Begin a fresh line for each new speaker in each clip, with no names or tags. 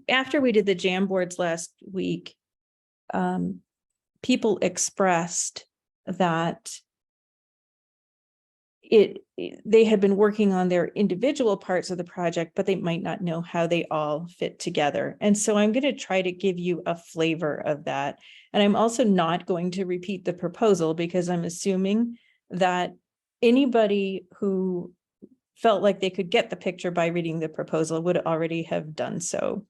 after we did the Jamboards last week, people expressed that they had been working on their individual parts of the project, but they might not know how they all fit together. And so I'm going to try to give you a flavor of that. And I'm also not going to repeat the proposal because I'm assuming that anybody who felt like they could get the picture by reading the proposal would already have done so.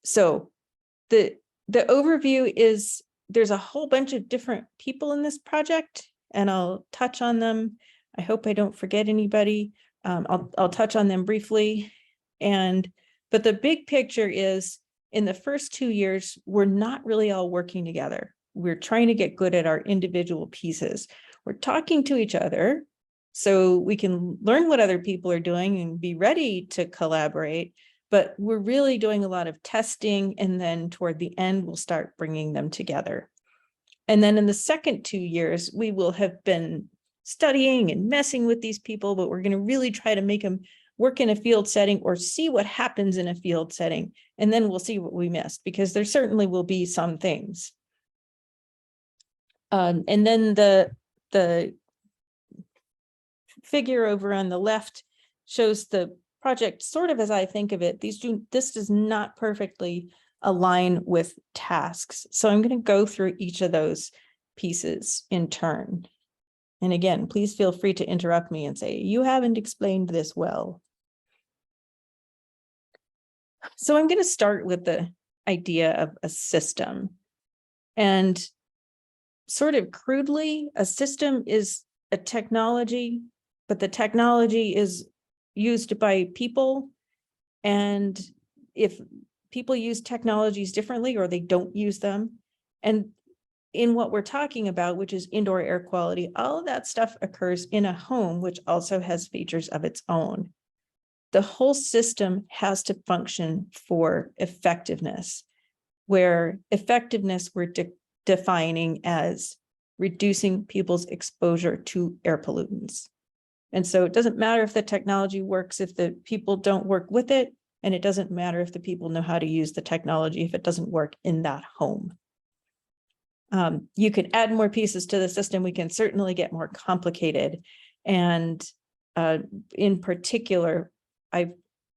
So the overview is there's a whole bunch of different people in this project, and I'll touch on them. I hope I don't forget anybody. I'll touch on them briefly. But the big picture is in the first 2 years, we're not really all working together. We're trying to get good at our individual pieces. We're talking to each other so we can learn what other people are doing and be ready to collaborate. But we're really doing a lot of testing, and then toward the end, we'll start bringing them together. And then in the second 2 years, we will have been studying and messing with these people, but we're going to really try to make them work in a field setting or see what happens in a field setting. And then we'll see what we missed, because there certainly will be some things. And then the figure over on the left shows the project sort of as I think of it. This does not perfectly align with tasks. So I'm going to go through each of those pieces in turn. And again, please feel free to interrupt me and say, you haven't explained this well. So I'm going to start with the idea of a system. And sort of crudely, a system is a technology, but the technology is used by people. And if people use technologies differently or they don't use them, and in what we're talking about, which is indoor air quality, all of that stuff occurs in a home, which also has features of its own. The whole system has to function for effectiveness, where effectiveness we're defining as reducing people's exposure to air pollutants. And so it doesn't matter if the technology works if the people don't work with it, and it doesn't matter if the people know how to use the technology if it doesn't work in that home. You could add more pieces to the system. We can certainly get more complicated. And in particular, I've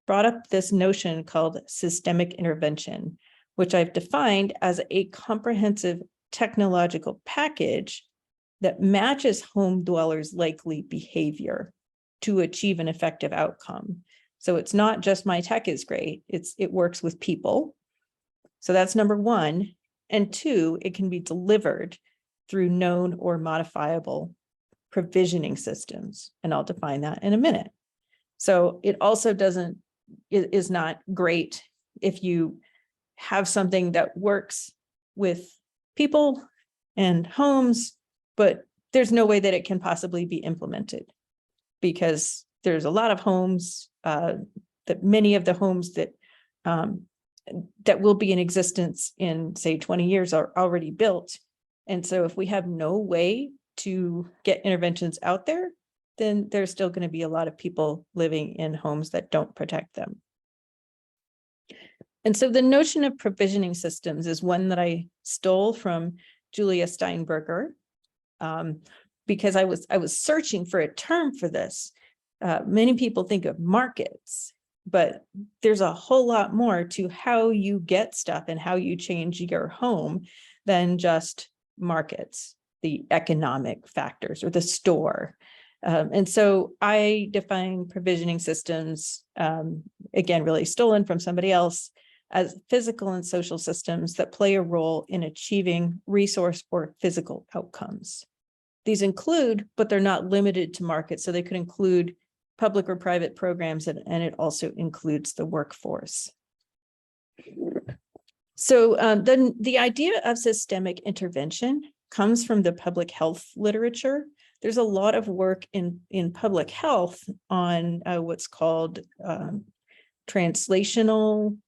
brought up this notion called systemic intervention, which I've defined as a comprehensive technological package that matches home dwellers' likely behavior to achieve an effective outcome. So it's not just my tech is great, it works with people. So that's number one. And two, it can be delivered through known or modifiable provisioning systems. And I'll define that in a minute. So it also is not great if you have something that works with people and homes, but there's no way that it can possibly be implemented, because there's a lot of homes that many of the homes that will be in existence in, say, 20 years are already built. And so if we have no way to get interventions out there, then there's still going to be a lot of people living in homes that don't protect them. And so the notion of provisioning systems is one that I stole from Julia Steinberger, because I was searching for a term for this. Many people think of markets, but there's a whole lot more to how you get stuff and how you change your home than just markets, the economic factors or the store. And so I define provisioning systems, again, really stolen from somebody else, as physical and social systems that play a role in achieving resource or physical outcomes. These include, but they're not limited to markets. So they could include public or private programs, and it also includes the workforce. So then the idea of systemic intervention comes from the public health literature. There's a lot of work in public health on what's called translational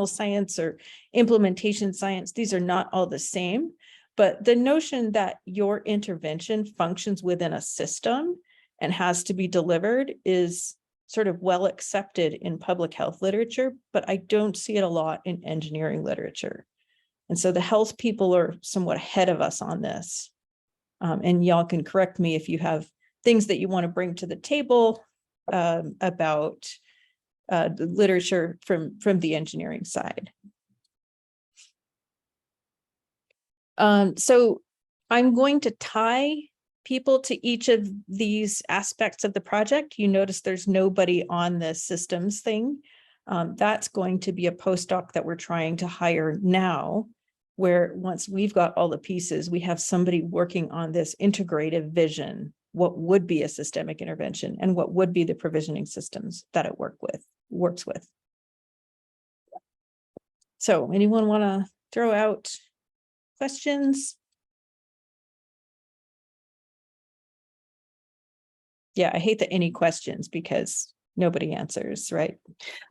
science or implementation science. These are not all the same, but the notion that your intervention functions within a system and has to be delivered is sort of well accepted in public health literature, but I don't see it a lot in engineering literature. And so the health people are somewhat ahead of us on this. And y'all can correct me if you have things that you want to bring to the table about the literature from the engineering side. So I'm going to tie people to each of these aspects of the project. You notice there's nobody on the systems thing. That's going to be a postdoc that we're trying to hire now, where once we've got all the pieces, we have somebody working on this integrative vision, what would be a systemic intervention and what would be the provisioning systems that it works with. So anyone want to throw out questions? Yeah, I hate the any questions because nobody answers, right?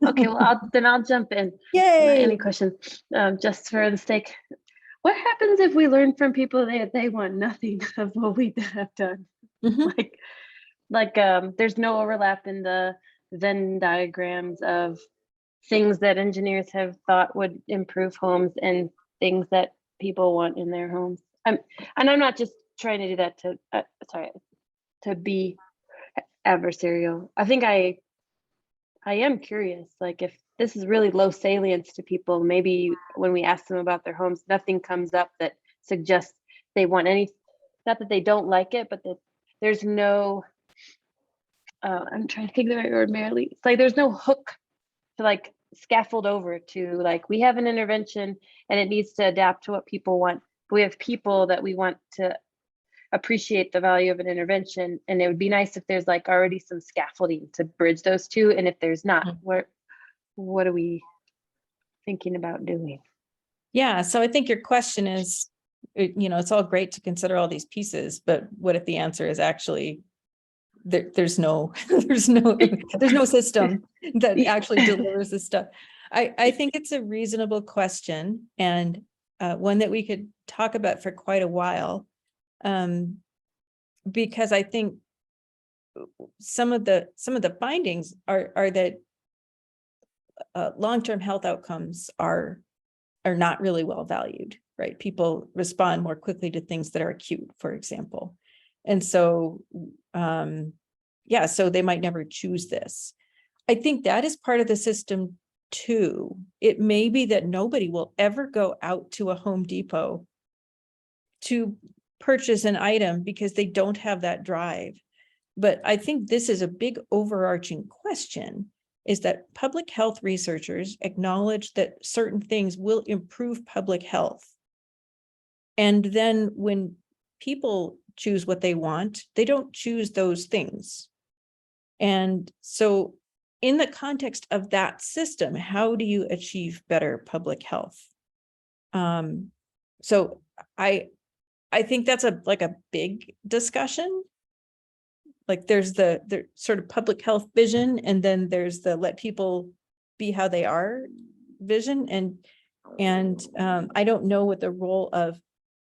Okay, well, I'll jump in.
Yay!
Any questions? Just for the sake. What happens if we learn from people that they want nothing of what we have done?
Mm-hmm.
There's no overlap in the Venn diagrams of things that engineers have thought would improve homes and things that people want in their homes. And I'm not just trying to do that to be adversarial. I think I am curious, like if this is really low salience to people, maybe when we ask them about their homes, nothing comes up that suggests they want any, not that they don't like it, but that there's no, I'm trying to think of the right word, Marilee. It's like there's no hook to like scaffold over to, like we have an intervention and it needs to adapt to what people want. We have people that we want to appreciate the value of an intervention, and it would be nice if there's like already some scaffolding to bridge those two, and if there's not, what are we thinking about doing?
Yeah, so I think your question is, it's all great to consider all these pieces, but what if the answer is actually there's no system that actually delivers this stuff? I think it's a reasonable question, and one that we could talk about for quite a while. Because I think some of the findings are that long-term health outcomes are not really well valued, right? People respond more quickly to things that are acute, for example. And so, so they might never choose this. I think that is part of the system too. It may be that nobody will ever go out to a Home Depot to purchase an item because they don't have that drive. But I think this is a big overarching question, is that public health researchers acknowledge that certain things will improve public health. And then when people choose what they want, they don't choose those things. And so in the context of that system, how do you achieve better public health? So I think that's a big discussion. Like there's the sort of public health vision, and then there's the let people be how they are vision. And I don't know what the role of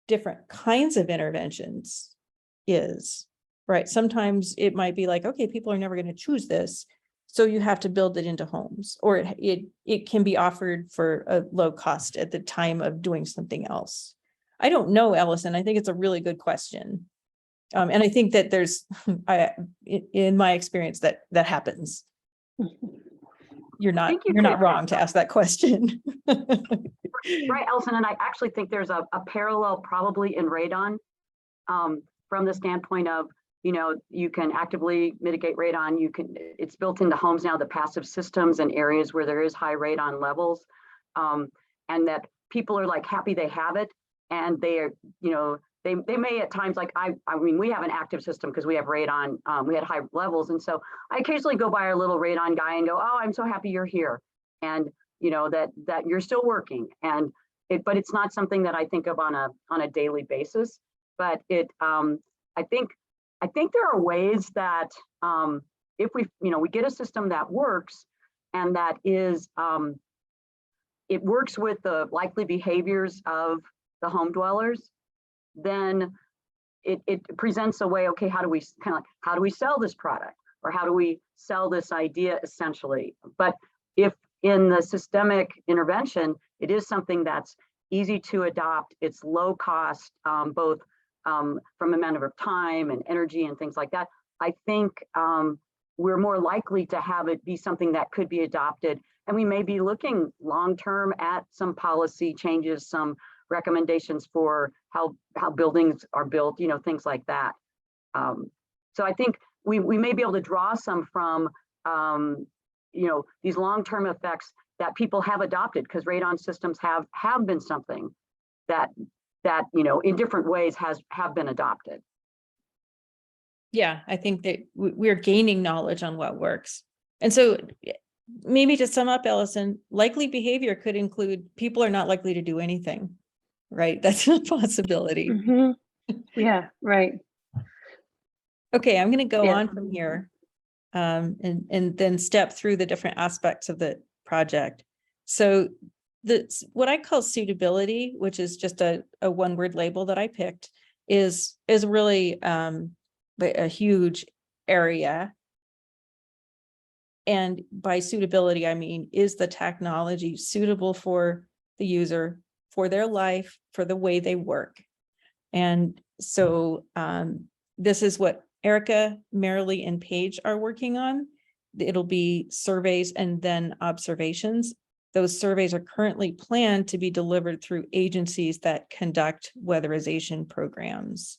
different kinds of interventions is, right? Sometimes it might be like, okay, people are never going to choose this, so you have to build it into homes, or it can be offered for a low cost at the time of doing something else. I don't know, Ellison. I think it's a really good question. And I think that there's, in my experience, that happens. You're not wrong to ask that question.
Right, Ellison, and I actually think there's a parallel probably in radon from the standpoint of, you can actively mitigate radon. It's built into homes now, the passive systems in areas where there is high radon levels, and that people are like happy they have it. And they are, they may at times, like I mean, we have an active system because we have radon, we had high levels. And so I occasionally go by our little radon guy and go, oh, I'm so happy you're here. And, that you're still working. And but it's not something that I think of on a daily basis. But I think there are ways that if we get a system that works, and that is, it works with the likely behaviors of the home dwellers, then it presents a way, okay, how do we sell this product, or how do we sell this idea essentially? But if in the systemic intervention, it is something that's easy to adopt, it's low cost, both from a matter of time and energy and things like that, I think we're more likely to have it be something that could be adopted. And we may be looking long-term at some policy changes, some recommendations for how buildings are built, things like that. So I think we may be able to draw some from, these long-term effects that people have adopted, because radon systems have been something that in different ways have been adopted.
Yeah, I think that we're gaining knowledge on what works. And so maybe to sum up, Allison, likely behavior could include people are not likely to do anything, right? That's a possibility.
Yeah, right.
Okay, I'm going to go
Yeah.
on from here and then step through the different aspects of the project. So what I call suitability, which is just a one-word label that I picked, is really a huge area. And by suitability, I mean, is the technology suitable for the user, for their life, for the way they work? And so this is what Erica, Marilee, and Paige are working on. It'll be surveys and then observations. Those surveys are currently planned to be delivered through agencies that conduct weatherization programs.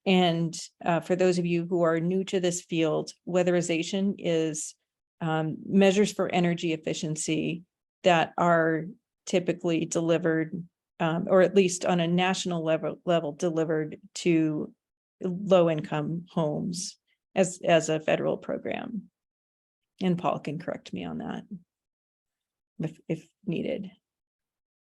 And for those of you who are new to this field, weatherization is measures for energy efficiency that are typically delivered, or at least on a national level delivered to low-income homes as a federal program. And Paul can correct me on that if needed.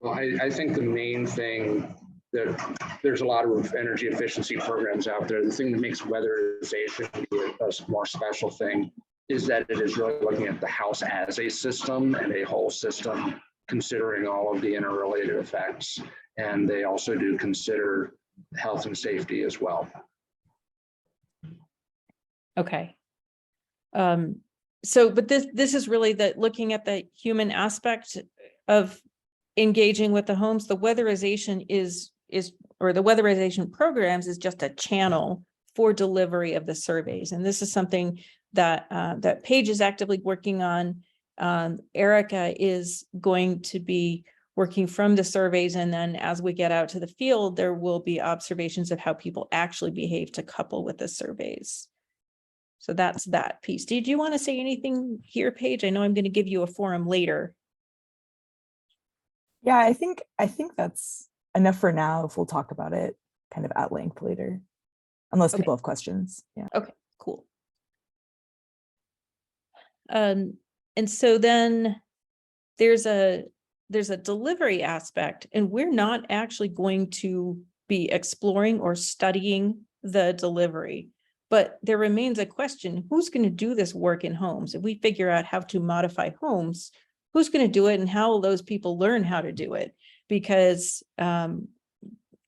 Well, I think the main thing that there's a lot of energy efficiency programs out there. The thing that makes weatherization a more special thing is that it is really looking at the house as a system and a whole system, considering all of the interrelated effects. And they also do consider health and safety as well.
Okay. So, but this is really looking at the human aspect of engaging with the homes. The weatherization or the weatherization programs is just a channel for delivery of the surveys. And this is something that Paige is actively working on. Erica is going to be working from the surveys. And then as we get out to the field, there will be observations of how people actually behave to couple with the surveys. So that's that piece. Did you want to say anything here, Paige? I know I'm going to give you a forum later.
Yeah, I think that's enough for now. If we'll talk about it kind of at length later, unless people have questions. Yeah.
Okay, cool. And so then there's a delivery aspect, and we're not actually going to be exploring or studying the delivery. But there remains a question, who's going to do this work in homes? If we figure out how to modify homes, who's going to do it, and how will those people learn how to do it? Because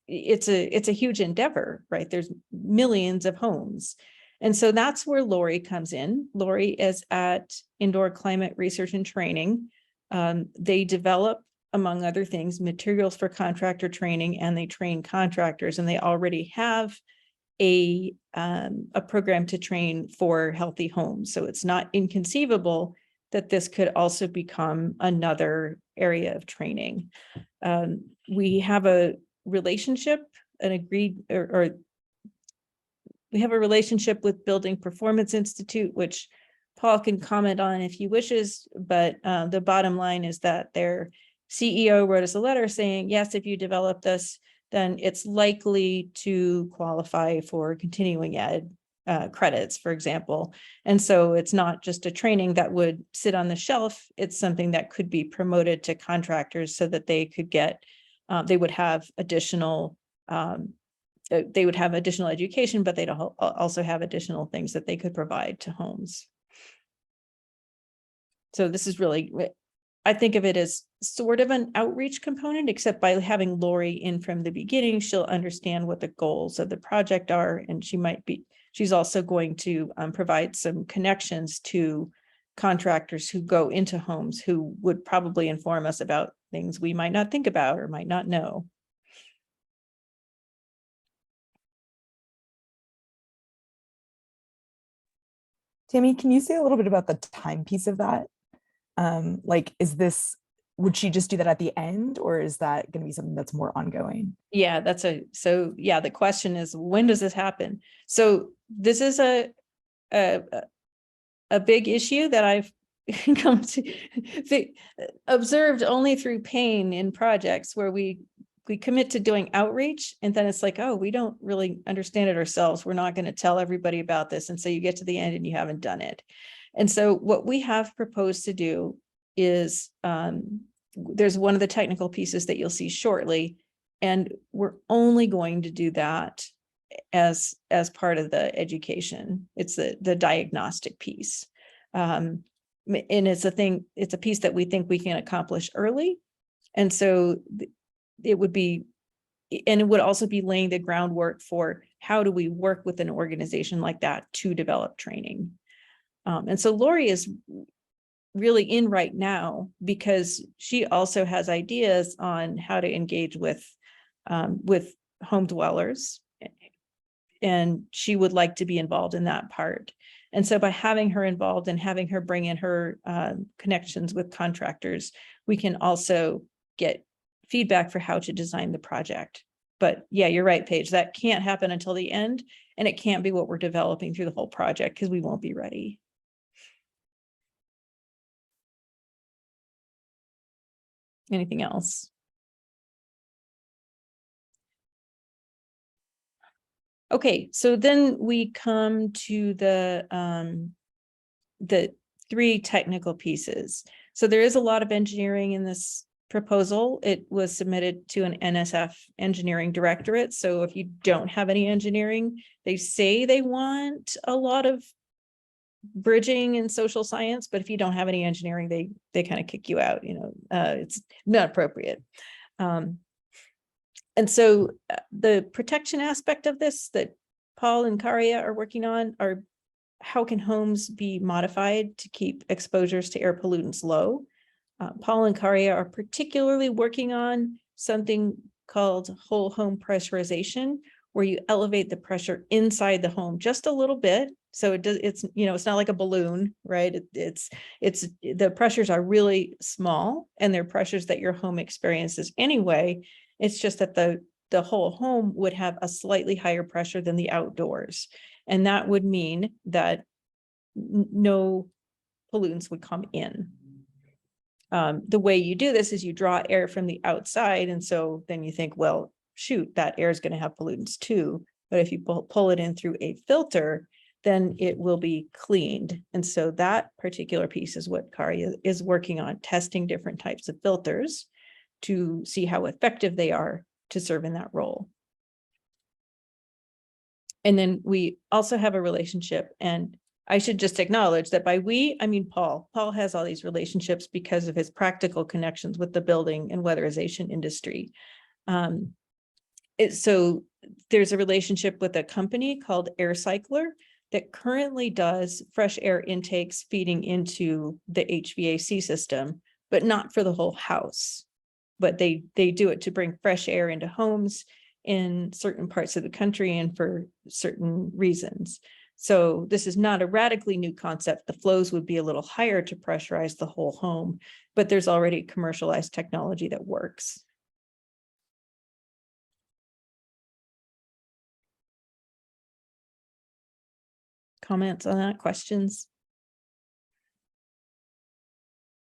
it's a huge endeavor, right? There's millions of homes. And so that's where Lori comes in. Lori is at Indoor Climate Research and Training. They develop, among other things, materials for contractor training, and they train contractors, and they already have a program to train for healthy homes. So it's not inconceivable that this could also become another area of training. We have a relationship, we have a relationship with Building Performance Institute, which Paul can comment on if he wishes, but the bottom line is that their CEO wrote us a letter saying, yes, if you develop this, then it's likely to qualify for continuing ed credits, for example. And so it's not just a training that would sit on the shelf, it's something that could be promoted to contractors so that they could get, they would have additional education, but they'd also have additional things that they could provide to homes. So this is really, I think of it as sort of an outreach component, except by having Lori in from the beginning, she'll understand what the goals of the project are, and she might be She's also going to provide some connections to contractors who go into homes who would probably inform us about things we might not think about or might not know.
Tammy, can you say a little bit about the time piece of that? Like, would she just do that at the end, or is that going to be something that's more ongoing?
Yeah, the question is, when does this happen? So this is a big issue that I've come to observed only through pain in projects where we commit to doing outreach, and then it's like, oh, we don't really understand it ourselves. We're not going to tell everybody about this. And so you get to the end and you haven't done it. And so what we have proposed to do is, there's one of the technical pieces that you'll see shortly, and we're only going to do that as part of the education. It's the diagnostic piece. And it's a piece that we think we can accomplish early. And so it would be, and it would also be laying the groundwork for how do we work with an organization like that to develop training. And so Lori is really in right now because she also has ideas on how to engage with home dwellers, and she would like to be involved in that part. And so by having her involved and having her bring in her connections with contractors, we can also get feedback for how to design the project. But yeah, you're right, Paige, that can't happen until the end, and it can't be what we're developing through the whole project because we won't be ready. Anything else? Okay, so then we come to the 3 technical pieces. So there is a lot of engineering in this proposal. It was submitted to an NSF engineering directorate. So if you don't have any engineering, they say they want a lot of bridging and social science, but if you don't have any engineering, they kind of kick you out. It's not appropriate. And so the protection aspect of this that Paul and Karia are working on are how can homes be modified to keep exposures to air pollutants low. Paul and Karia are particularly working on something called whole home pressurization, where you elevate the pressure inside the home just a little bit. So it's not like a balloon, right? It's the pressures are really small, and they're pressures that your home experiences anyway. It's just that the whole home would have a slightly higher pressure than the outdoors. And that would mean that no pollutants would come in. The way you do this is you draw air from the outside. And so then you think, well, shoot, that air is going to have pollutants too. But if you pull it in through a filter, then it will be cleaned. And so that particular piece is what Karia is working on, testing different types of filters to see how effective they are to serve in that role. And then we also have a relationship, and I should just acknowledge that by we, I mean Paul. Paul has all these relationships because of his practical connections with the building and weatherization industry. So there's a relationship with a company called Air Cycler that currently does fresh air intakes feeding into the HVAC system, but not for the whole house. But they do it to bring fresh air into homes in certain parts of the country and for certain reasons. So this is not a radically new concept. The flows would be a little higher to pressurize the whole home, but there's already commercialized technology that works. Comments on that? Questions?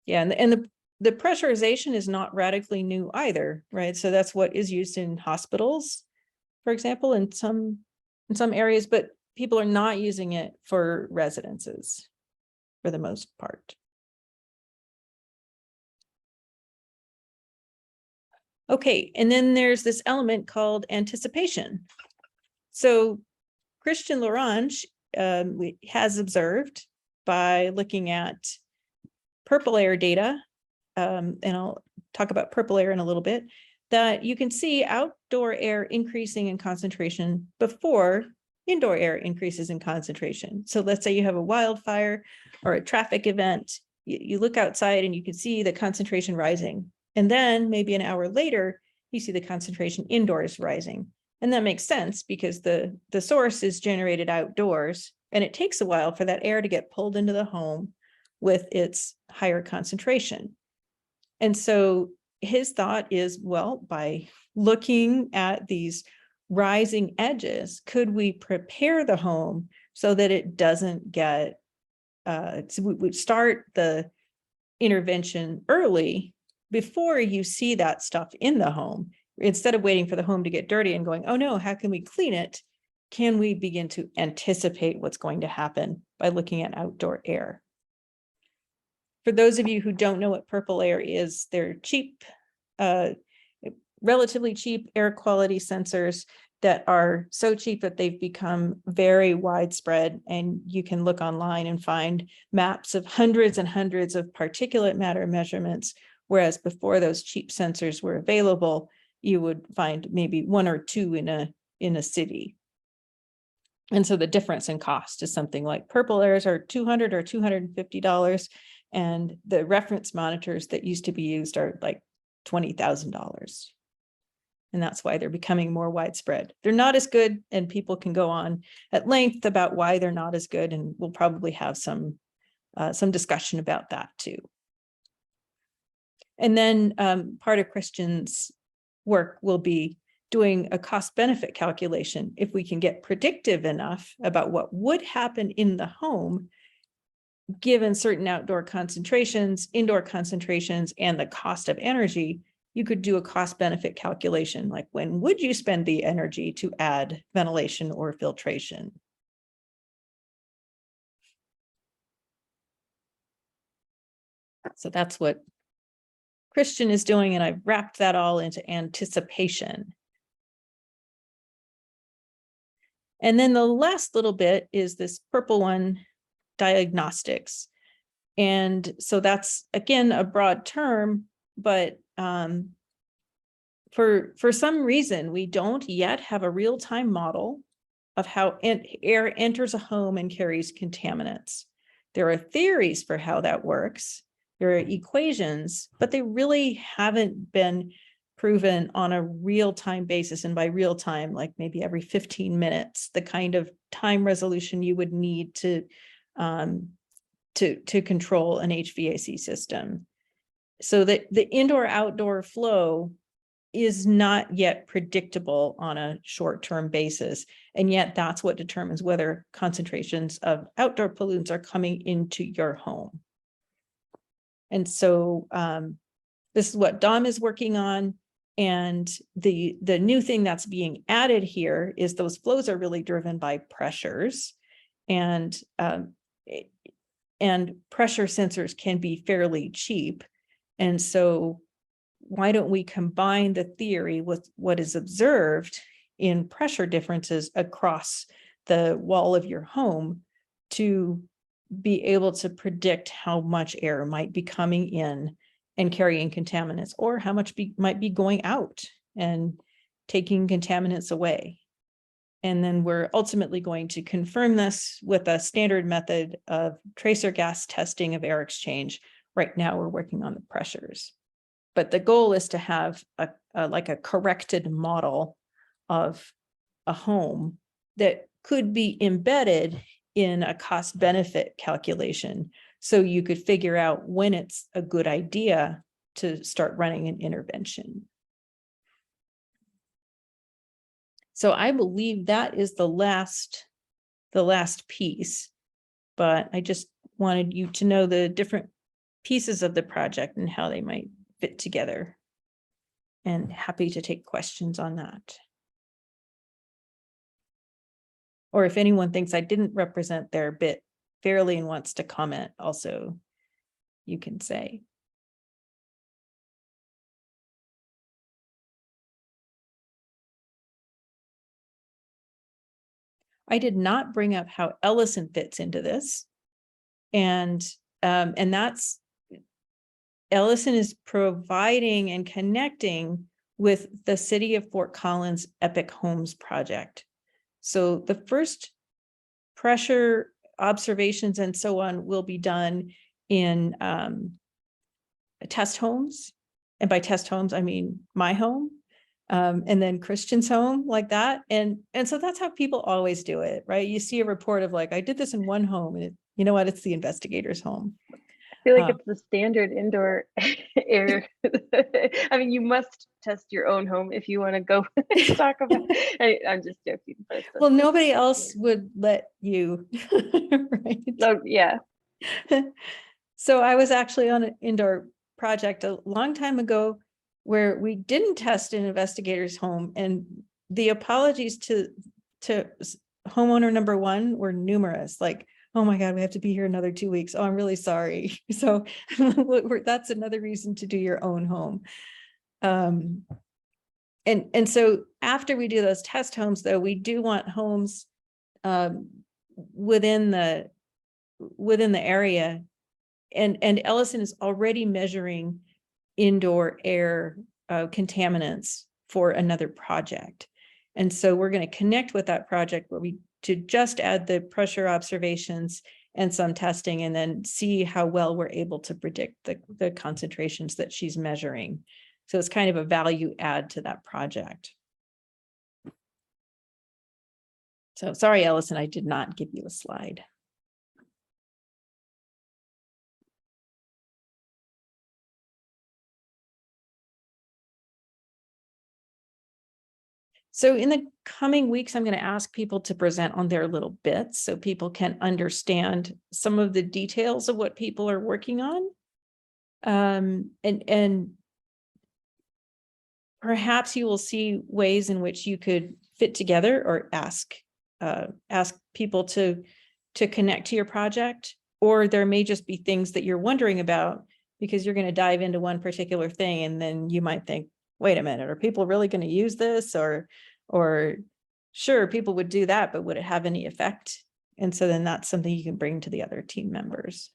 Yeah, and the pressurization is not radically new either, right? So that's what is used in hospitals, for example, in some areas, but people are not using it for residences for the most part. Okay, and then there's this element called anticipation. So Christian Lorange has observed by looking at purple air data, and I'll talk about purple air in a little bit, that you can see outdoor air increasing in concentration before indoor air increases in concentration. So let's say you have a wildfire or a traffic event, you look outside and you can see the concentration rising. And then maybe an hour later, you see the concentration indoors rising. And that makes sense because the source is generated outdoors, and it takes a while for that air to get pulled into the home with its higher concentration. And so his thought is, well, by looking at these rising edges, could we prepare the home so that it doesn't get, so we would start the intervention early before you see that stuff in the home, instead of waiting for the home to get dirty and going, oh no, how can we clean it? Can we begin to anticipate what's going to happen by looking at outdoor air? For those of you who don't know what purple air is, they're cheap, relatively cheap air quality sensors that are so cheap that they've become very widespread, and you can look online and find maps of hundreds and hundreds of particulate matter measurements, whereas before those cheap sensors were available, you would find maybe one or two in a city. And so the difference in cost is something like purple airs are $200 or $250, and the reference monitors that used to be used are like $20,000. And that's why they're becoming more widespread. They're not as good, and people can go on at length about why they're not as good, and we'll probably have some discussion about that too. And then part of Christian's work will be doing a cost-benefit calculation. If we can get predictive enough about what would happen in the home, given certain outdoor concentrations, indoor concentrations, and the cost of energy, you could do a cost-benefit calculation, like when would you spend the energy to add ventilation or filtration? So that's what Christian is doing, and I've wrapped that all into anticipation. And then the last little bit is this purple one, diagnostics. And so that's, again, a broad term, but for some reason, we don't yet have a real-time model of how air enters a home and carries contaminants. There are theories for how that works. There are equations, but they really haven't been proven on a real-time basis. And by real time, like maybe every 15 minutes, the kind of time resolution you would need to control an HVAC system. So that the indoor-outdoor flow is not yet predictable on a short-term basis. And yet that's what determines whether concentrations of outdoor pollutants are coming into your home. And so this is what Dom is working on. And the new thing that's being added here is those flows are really driven by pressures. And pressure sensors can be fairly cheap. And so why don't we combine the theory with what is observed in pressure differences across the wall of your home to be able to predict how much air might be coming in and carrying contaminants, or how much might be going out and taking contaminants away. And then we're ultimately going to confirm this with a standard method of tracer gas testing of air exchange. Right now, we're working on the pressures. But the goal is to have like a corrected model of a home that could be embedded in a cost benefit calculation. So you could figure out when it's a good idea to start running an intervention. So I believe that is the last piece, but I just wanted you to know the different pieces of the project and how they might fit together, and happy to take questions on that. Or if anyone thinks I didn't represent their bit fairly and wants to comment, also, you can say. I did not bring up how Ellison fits into this. And that's, Ellison is providing and connecting with the City of Fort Collins Epic Homes project. So the first pressure observations and so on will be done in test homes. And by test homes, I mean my home, and then Christian's home, like that. And so that's how people always do it, right? You see a report of like, I did this in one home, and you know what? It's the investigator's home.
I feel like it's the standard indoor air. I mean, you must test your own home if you want to go talk about. I'm just joking. But
Well, nobody else would let you, right?
so yeah,
So I was actually on an indoor project a long time ago where we didn't test an investigator's home, and the apologies to homeowner number one were numerous, like, oh my God, we have to be here another 2 weeks. Oh, I'm really sorry. So that's another reason to do your own home. And so after we do those test homes, though, we do want homes within the area. And Ellison is already measuring indoor air contaminants for another project. And so we're going to connect with that project where we to just add the pressure observations and some testing, and then see how well we're able to predict the concentrations that she's measuring. So it's kind of a value add to that project. So sorry, Ellison, I did not give you a slide. So in the coming weeks, I'm going to ask people to present on their little bits so people can understand some of the details of what people are working on. And perhaps you will see ways in which you could fit together or ask people to connect to your project, or there may just be things that you're wondering about because you're going to dive into one particular thing, and then you might think, wait a minute, are people really going to use this? Or sure, people would do that, but would it have any effect? And so then that's something you can bring to the other team members.